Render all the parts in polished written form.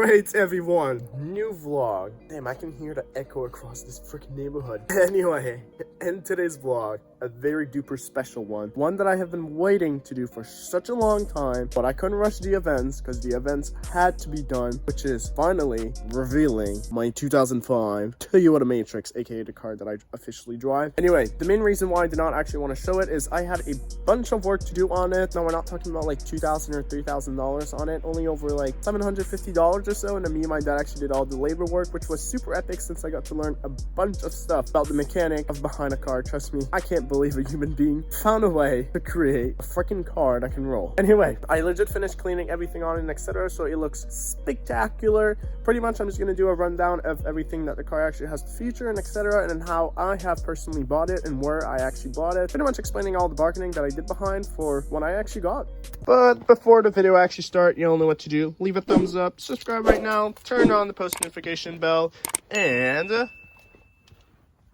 Alright everyone, new vlog. Damn, I can hear the echo across this freaking neighborhood. Anyway, in today's vlog, a very duper special one that I have been waiting to do for such a long time, but I couldn't rush the events because the events had to be done, which is finally revealing my 2005 Toyota Matrix, aka the car that I officially drive. Anyway, the main reason why I did not actually want to show it is I had a bunch of work to do on it. Now we're not talking about like $2,000 or $3,000 on it, only over like $750 or so, and then me and my dad actually did all the labor work, which was super epic since I got to learn a bunch of stuff about the mechanic of behind a car. Trust me, I can't believe a human being found a way to create a freaking car that can roll. Anyway, I legit finished cleaning everything on it, etc., so it looks spectacular. Pretty much I'm just gonna do a rundown of everything that the car actually has to feature and etc., and then how I have personally bought it and where I actually bought it, pretty much explaining all the bargaining that I did behind for what I actually got. But before the video actually starts, you all know what to do. Leave a thumbs up, subscribe right now, turn on the post notification bell, and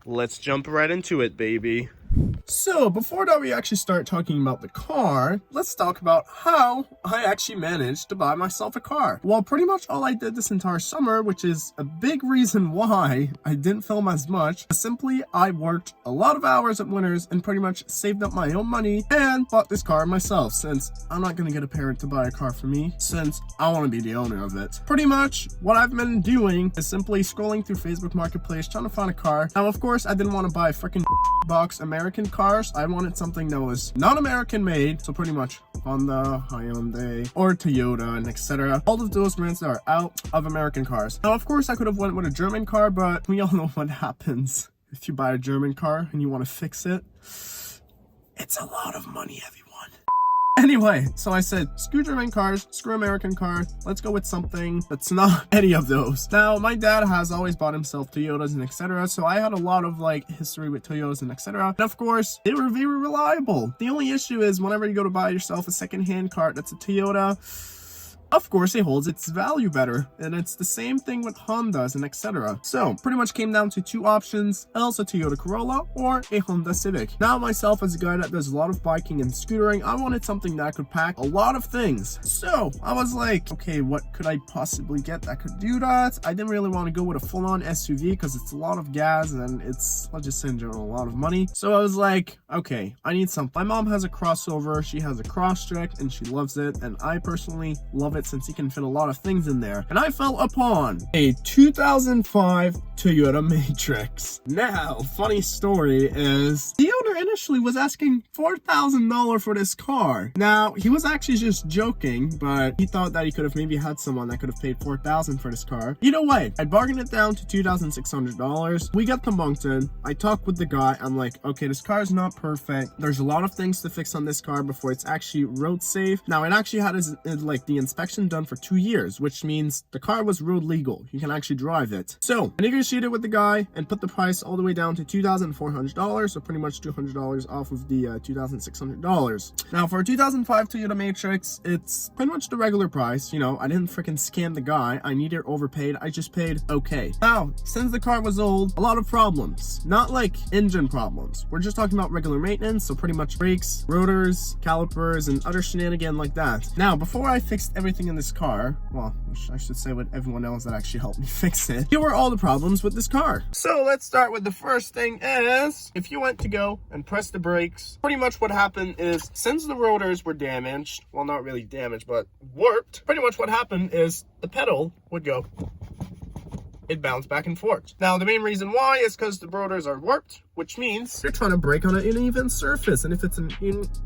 let's jump right into it, baby. So, before that we actually start talking about the car, let's talk about how I actually managed to buy myself a car. Well, pretty much all I did this entire summer, which is a big reason why I didn't film as much, simply I worked a lot of hours at Winners and pretty much saved up my own money and bought this car myself, since I'm not going to get a parent to buy a car for me, since I want to be the owner of it. Pretty much what I've been doing is simply scrolling through Facebook Marketplace trying to find a car. Now, of course, I didn't want to buy a freaking box American cars. I wanted something that was non-American made, so pretty much Honda, Hyundai, or Toyota, and etc. All of those brands that are out of American cars. Now, of course, I could have went with a German car, but we all know what happens if you buy a German car and you want to fix it. It's a lot of money, everyone. Anyway, so I said, screw German cars, screw American cars, let's go with something that's not any of those. Now, my dad has always bought himself Toyotas and etc., so I had a lot of like history with Toyotas and etc. And of course, they were very reliable. The only issue is whenever you go to buy yourself a second-hand car that's a Toyota, of course, it holds its value better, and it's the same thing with Hondas and etc. So, pretty much came down to two options, else a Toyota Corolla or a Honda Civic. Now, myself as a guy that does a lot of biking and scootering, I wanted something that could pack a lot of things. So, I was like, okay, what could I possibly get that could do that? I didn't really want to go with a full-on SUV because it's a lot of gas and it's, let's just say in general, a lot of money. So, I was like, okay, I need something. My mom has a crossover, she has a Crosstrek, and she loves it, and I personally love it since you can fit a lot of things in there. And I fell upon a 2005 Toyota Matrix. Now, funny story is the owner initially was asking $4,000 for this car. Now, he was actually just joking, but he thought that he could have maybe had someone that could have paid $4,000 for this car. Either way, I bargained it down to $2,600. We got to Moncton. I talked with the guy. I'm like, okay, this car is not perfect. There's a lot of things to fix on this car before it's actually road safe. Now, it actually had like the inspection done for 2 years, which means the car was road legal. You can actually drive it. So I negotiated with the guy and put the price all the way down to $2,400, so pretty much $200 off of the $2,600. Now, for a 2005 Toyota Matrix, it's pretty much the regular price. You know, I didn't freaking scam the guy. I neither overpaid. I just paid okay. Now, since the car was old, a lot of problems. Not like engine problems. We're just talking about regular maintenance, so pretty much brakes, rotors, calipers, and other shenanigans like that. Now, before I fixed everything in this car, well, I should say with everyone else that actually helped me fix it, here were all the problems with this car. So let's start with the first thing is, if you went to go and press the brakes, pretty much what happened is, since the rotors were damaged, well, not really damaged, but warped, pretty much what happened is the pedal would go, it bounced back and forth. Now, the main reason why is because the rotors are warped, which means you're trying to brake on an uneven surface. And if it's an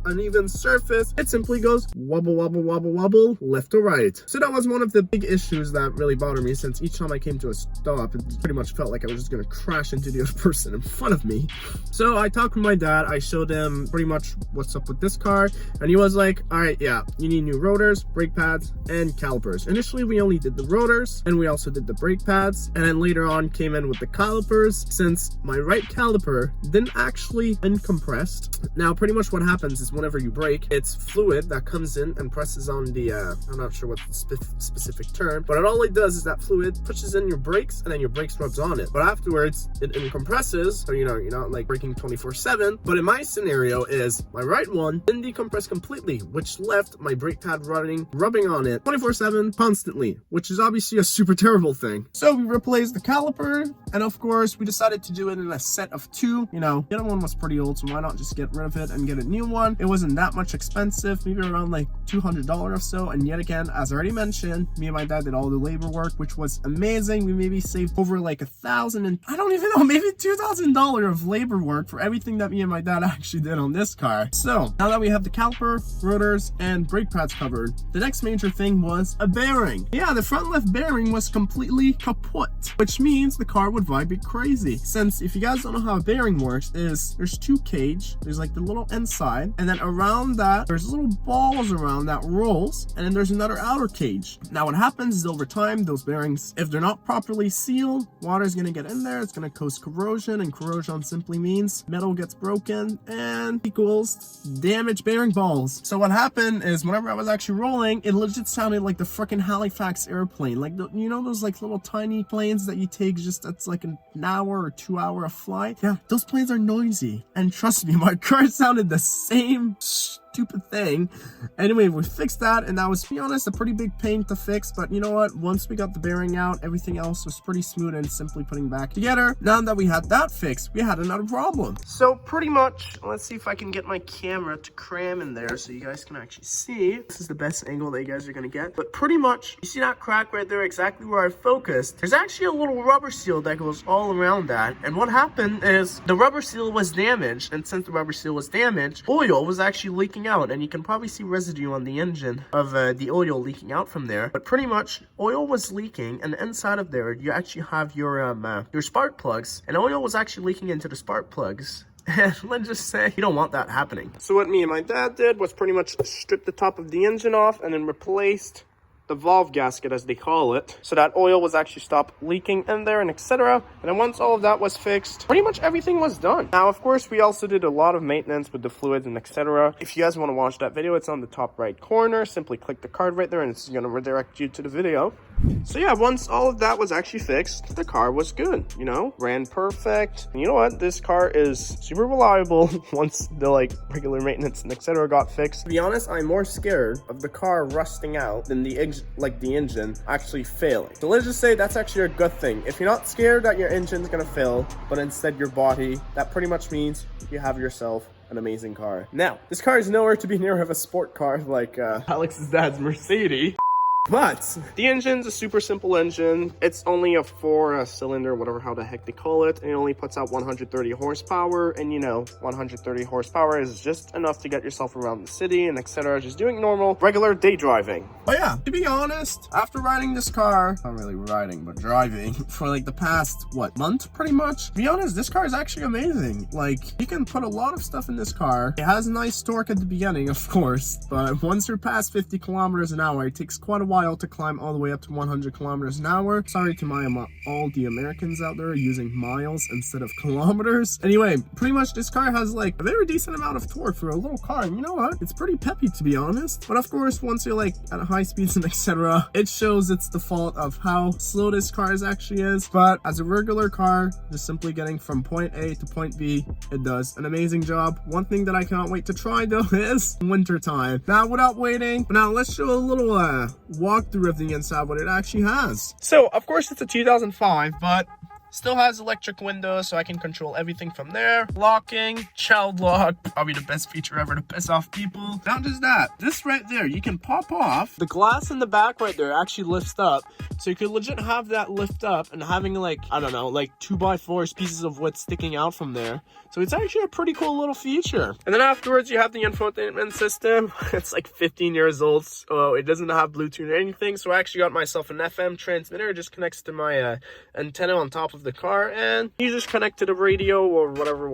uneven surface, it simply goes wobble, wobble, wobble, wobble, left or right. So that was one of the big issues that really bothered me, since each time I came to a stop, it pretty much felt like I was just going to crash into the other person in front of me. So I talked with my dad. I showed him pretty much what's up with this car. And he was like, all right, yeah, you need new rotors, brake pads, and calipers. Initially, we only did the rotors, and we also did the brake pads. And then later on came in with the calipers, since my right caliper didn't actually uncompressed. Now pretty much what happens is whenever you brake, it's fluid that comes in and presses on the I'm not sure what the specific term, but all it does is that fluid pushes in your brakes and then your brakes rubs on it, but afterwards it uncompresses, so you're not like braking 24/7. But in my scenario is my right one didn't decompress completely, which left my brake pad rubbing on it 24/7 constantly, which is obviously a super terrible thing. So we replaced the caliper, and of course we decided to do it in a set of two. The other one was pretty old, so why not just get rid of it and get a new one? It wasn't that much expensive, maybe around like $200 or so. And yet again, as I already mentioned, me and my dad did all the labor work, which was amazing. We maybe saved over like $1,000 and I don't even know, maybe $2,000 of labor work for everything that me and my dad actually did on this car. So now that we have the caliper, rotors, and brake pads covered, the next major thing was a bearing. Yeah, the front left bearing was completely kaput, which means the car would vibrate crazy. Since if you guys don't know how a bearing works, is there's two cage, there's like the little inside, and then around that there's little balls around that rolls, and then there's another outer cage. Now what happens is over time, those bearings, if they're not properly sealed, water is going to get in there, it's going to cause corrosion, and corrosion simply means metal gets broken and equals damaged bearing balls. So what happened is whenever I was actually rolling, it legit sounded like the freaking Halifax airplane, like those like little tiny planes that you take just that's like an hour or 2 hour of flight. Yeah, those planes are noisy, and trust me, my car sounded the same stupid thing. Anyway, we fixed that, and that was, to be honest, a pretty big pain to fix, but you know what, once we got the bearing out, everything else was pretty smooth and simply putting back together. Now that we had that fixed, we had another problem. So pretty much, let's see if I can get my camera to cram in there so you guys can actually see. This is the best angle that you guys are gonna get, but pretty much, you see that crack right there, exactly where I focused? There's actually a little rubber seal that goes all around that, and what happened is the rubber seal was damaged, and since the rubber seal was damaged, oil was actually leaking out, and you can probably see residue on the engine of the oil leaking out from there. But pretty much oil was leaking, and inside of there you actually have your spark plugs, and oil was actually leaking into the spark plugs. And let's just say you don't want that happening. So what me and my dad did was pretty much strip the top of the engine off and then replaced the valve gasket, as they call it, so that oil was actually stopped leaking in there and etc. And then once all of that was fixed, pretty much everything was done. Now of course we also did a lot of maintenance with the fluids and etc. If you guys want to watch that video, it's on the top right corner. Simply click the card right there and it's going to redirect you to the video. So yeah, once all of that was actually fixed, the car was good, ran perfect. And you know what, this car is super reliable once the regular maintenance and etc. got fixed. To be honest, I'm more scared of the car rusting out than the engine actually failing. So let's just say that's actually a good thing. If you're not scared that your engine's gonna fail, but instead your body, that pretty much means you have yourself an amazing car. Now, this car is nowhere to be near of a sport car like Alex's dad's Mercedes. But the engine's a super simple engine. It's only a 4-cylinder, whatever how the heck they call it, and it only puts out 130 horsepower. And 130 horsepower is just enough to get yourself around the city and etc. Just doing normal, regular day driving. But yeah, to be honest, after riding this car, not really riding, but driving for the past month pretty much. To be honest, this car is actually amazing. You can put a lot of stuff in this car. It has nice torque at the beginning, of course, but once you're past 50 kilometers an hour, it takes quite a while to climb all the way up to 100 kilometers an hour. Sorry to all the Americans out there using miles instead of kilometers. Anyway, pretty much this car has a very decent amount of torque for a little car, and you know what, it's pretty peppy to be honest. But of course, once you're at high speeds and etc., it shows it's the fault of how slow this car actually is. But as a regular car, just simply getting from point A to point B, it does an amazing job. One thing that I cannot wait to try though is winter time. Now without waiting, now let's show a little walkthrough of the inside, what it actually has. So of course it's a 2005, but still has electric windows, so I can control everything from there. Locking, child lock, probably the best feature ever to piss off people. Not just that, this right there, you can pop off. The glass in the back right there actually lifts up, so you could legit have that lift up and having I don't know, 2x4 pieces of wood sticking out from there. So it's actually a pretty cool little feature. And then afterwards you have the infotainment system. It's 15 years old, so it doesn't have Bluetooth or anything. So I actually got myself an FM transmitter. It just connects to my antenna on top of of the car, and you just connect to the radio or whatever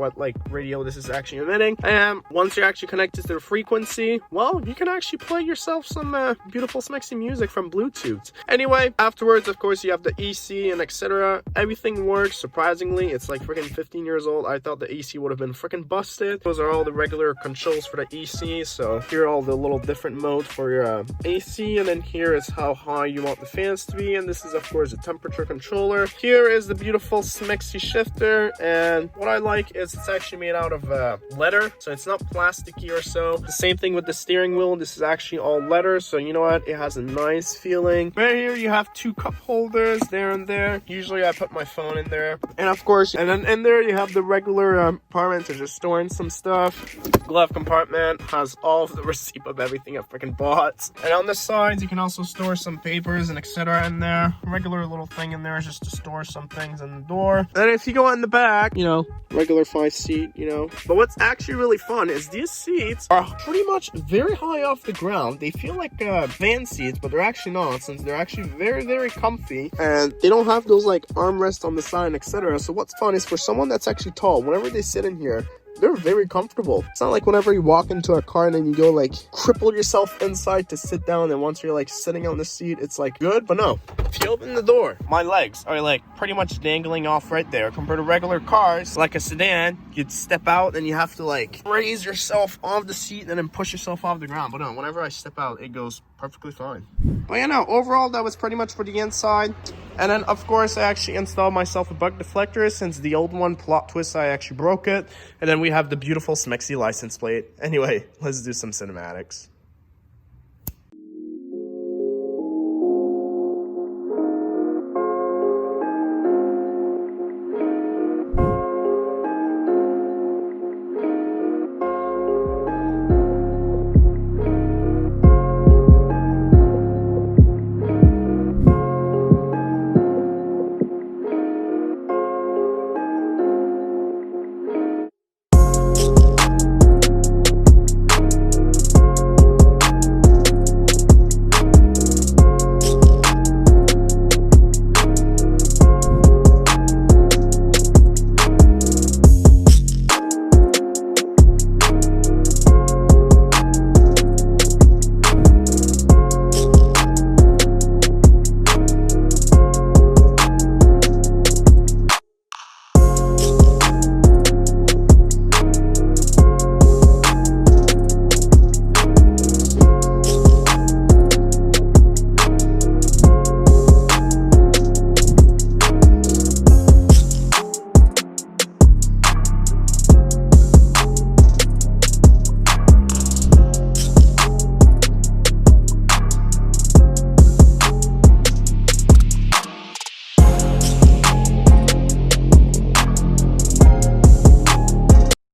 radio this is actually emitting. And once you're actually connected to the frequency, well, you can actually play yourself some beautiful smexy music from Bluetooth. Anyway, afterwards, of course, you have the EC and etc. Everything works. Surprisingly, it's like freaking 15 years old. I thought the EC would have been freaking busted. Those are all the regular controls for the EC. So here are all the little different modes for your AC, and then here is how high you want the fans to be, and this is of course a temperature controller. Here is the beautiful smexy shifter, and what I like is it's actually made out of leather, so it's not plasticky or so. The same thing with the steering wheel. This is actually all leather, so you know what, it has a nice feeling. Right here you have two cup holders there and there. Usually I put my phone in there, and of course, and then in there you have the regular compartment to just storing some stuff. Glove compartment has all of the receipt of everything I freaking bought, and on the sides you can also store some papers and etc. in there. Regular little thing in there just to store some things in the door. And if you go in the back, you know, regular 5-seat, you know. But what's actually really fun is these seats are pretty much very high off the ground. They feel like van seats, but they're actually not, since they're actually very comfy, and they don't have those like armrests on the side, etc. So what's fun is for someone that's actually tall, whenever they sit in here, they're very comfortable. It's not like whenever you walk into a car and then you go like cripple yourself inside to sit down, and once you're like sitting on the seat, it's like good. But no, if you open the door, my legs are like pretty much dangling off right there. Compared to regular cars, like a sedan, you'd step out and you have to like raise yourself off the seat and then push yourself off the ground. But no, whenever I step out, it goes perfectly fine. But yeah, no, overall that was pretty much for the inside. And then of course I actually installed myself a bug deflector, since the old one, plot twist, I actually broke it. And then we have the beautiful smexy license plate. Anyway, let's do some cinematics.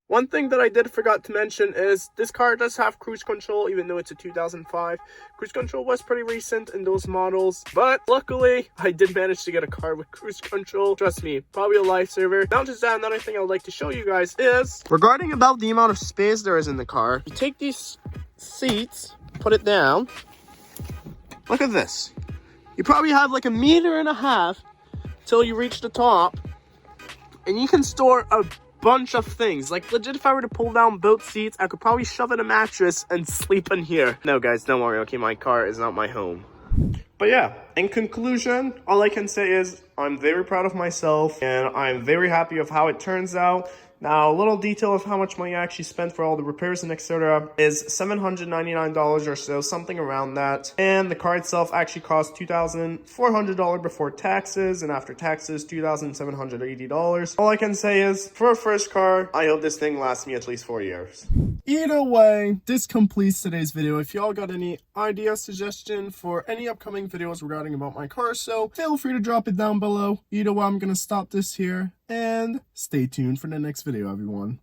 One thing that I did forgot to mention is this car does have cruise control, even though it's a 2005. Cruise control was pretty recent in those models, but luckily I did manage to get a car with cruise control. Trust me, probably a lifesaver. Not just that, another thing I would like to show you guys is regarding about the amount of space there is in the car. You take these seats, put it down. Look at this. You probably have like 1.5 meters till you reach the top, and you can store a bunch of things. Like legit, if I were to pull down both seats, I could probably shove in a mattress and sleep in here. No guys, don't worry, okay, my car is not my home. But yeah, in conclusion, all I can say is I'm very proud of myself and I'm very happy of how it turns out. Now, a little detail of how much money I actually spent for all the repairs and etc. is $799 or so, something around that. And the car itself actually cost $2,400 before taxes, and after taxes, $2,780. All I can say is, for a first car, I hope this thing lasts me at least 4 years. Either way, this completes today's video. If y'all got any idea, suggestion for any upcoming videos regarding about my car, so feel free to drop it down below. Either way, I'm gonna stop this here, and stay tuned for the next video, everyone.